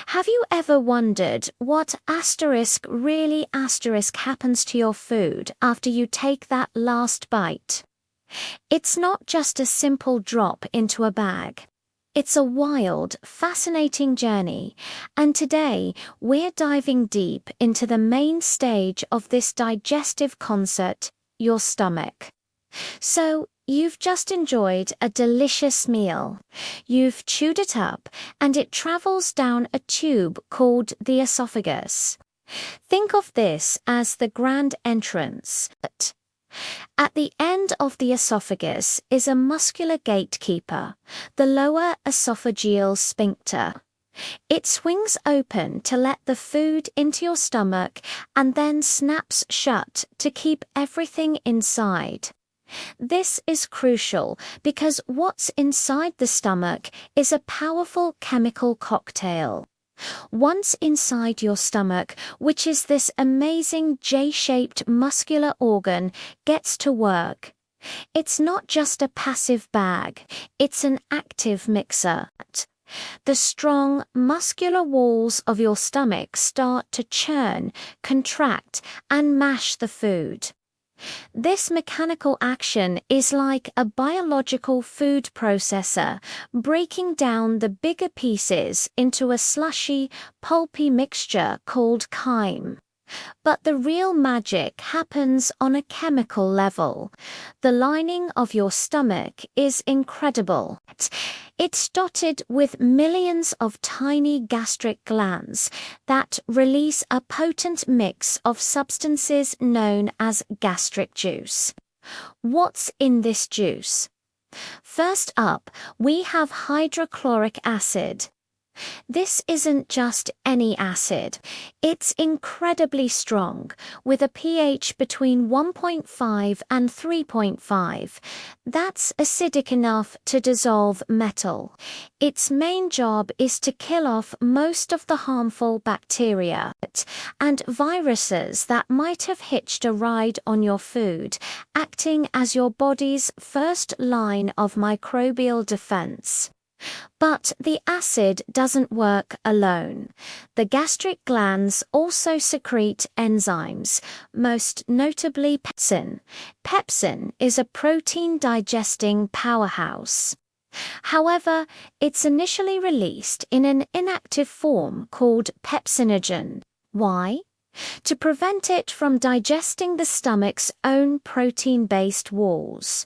Have you ever wondered what really happens to your food after you take that last bite? It's not just a simple drop into a bag. It's a wild, fascinating journey, and today we're diving deep into the main stage of this digestive concert, your stomach. So, you've just enjoyed a delicious meal. You've chewed it up, and it travels down a tube called the esophagus. Think of this as the grand entrance. At the end of the esophagus is a muscular gatekeeper, the lower esophageal sphincter. It swings open to let the food into your stomach and then snaps shut to keep everything inside. This is crucial because what's inside the stomach is a powerful chemical cocktail. Once inside your stomach, which is this amazing J-shaped muscular organ, gets to work. It's not just a passive bag, it's an active mixer. The strong, muscular walls of your stomach start to churn, contract, and mash the food. This mechanical action is like a biological food processor, breaking down the bigger pieces into a slushy, pulpy mixture called chyme. But the real magic happens on a chemical level. The lining of your stomach is incredible. It's dotted with millions of tiny gastric glands that release a potent mix of substances known as gastric juice. What's in this juice? First up, we have hydrochloric acid. This isn't just any acid. It's incredibly strong, with a pH between 1.5 and 3.5. That's acidic enough to dissolve metal. Its main job is to kill off most of the harmful bacteria and viruses that might have hitched a ride on your food, acting as your body's first line of microbial defense. But the acid doesn't work alone. The gastric glands also secrete enzymes, most notably pepsin. Pepsin is a protein-digesting powerhouse. However, it's initially released in an inactive form called pepsinogen. Why? To prevent it from digesting the stomach's own protein-based walls.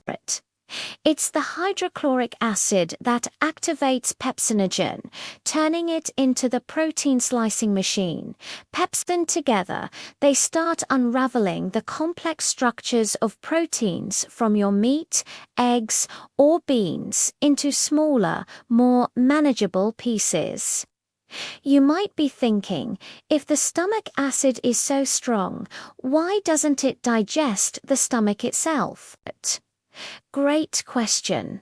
It's the hydrochloric acid that activates pepsinogen, turning it into the protein slicing machine. Pepsin together, they start unraveling the complex structures of proteins from your meat, eggs, or beans into smaller, more manageable pieces. You might be thinking, if the stomach acid is so strong, why doesn't it digest the stomach itself? Great question.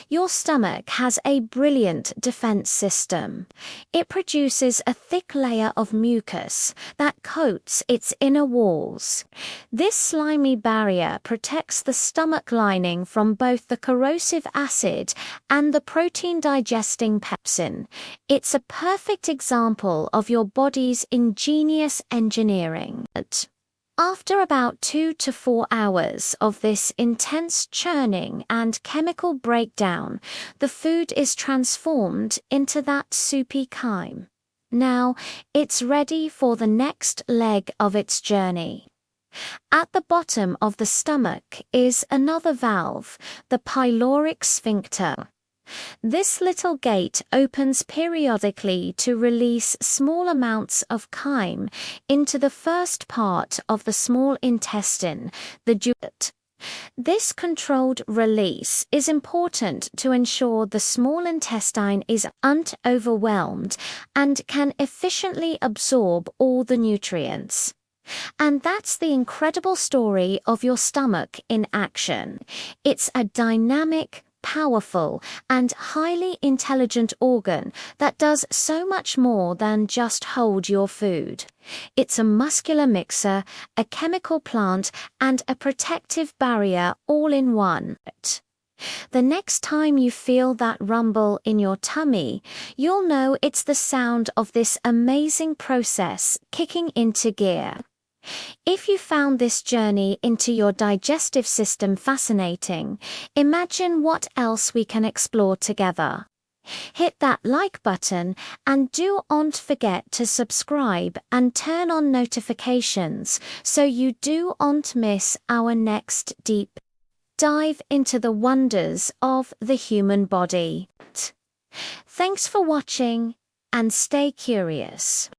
Your stomach has a brilliant defense system. It produces a thick layer of mucus that coats its inner walls. This slimy barrier protects the stomach lining from both the corrosive acid and the protein-digesting pepsin. It's a perfect example of your body's ingenious engineering. After about 2 to 4 hours of this intense churning and chemical breakdown, the food is transformed into that soupy chyme. Now, it's ready for the next leg of its journey. At the bottom of the stomach is another valve, the pyloric sphincter. This little gate opens periodically to release small amounts of chyme into the first part of the small intestine, the duodenum. This controlled release is important to ensure the small intestine is overwhelmed and can efficiently absorb all the nutrients. And that's the incredible story of your stomach in action. It's a dynamic, powerful, and highly intelligent organ that does so much more than just hold your food. It's a muscular mixer, a chemical plant, and a protective barrier all in one. The next time you feel that rumble in your tummy, you'll know it's the sound of this amazing process kicking into gear. If you found this journey into your digestive system fascinating, imagine what else we can explore together. Hit that like button and don't forget to subscribe and turn on notifications so you don't miss our next deep dive into the wonders of the human body. Thanks for watching and stay curious.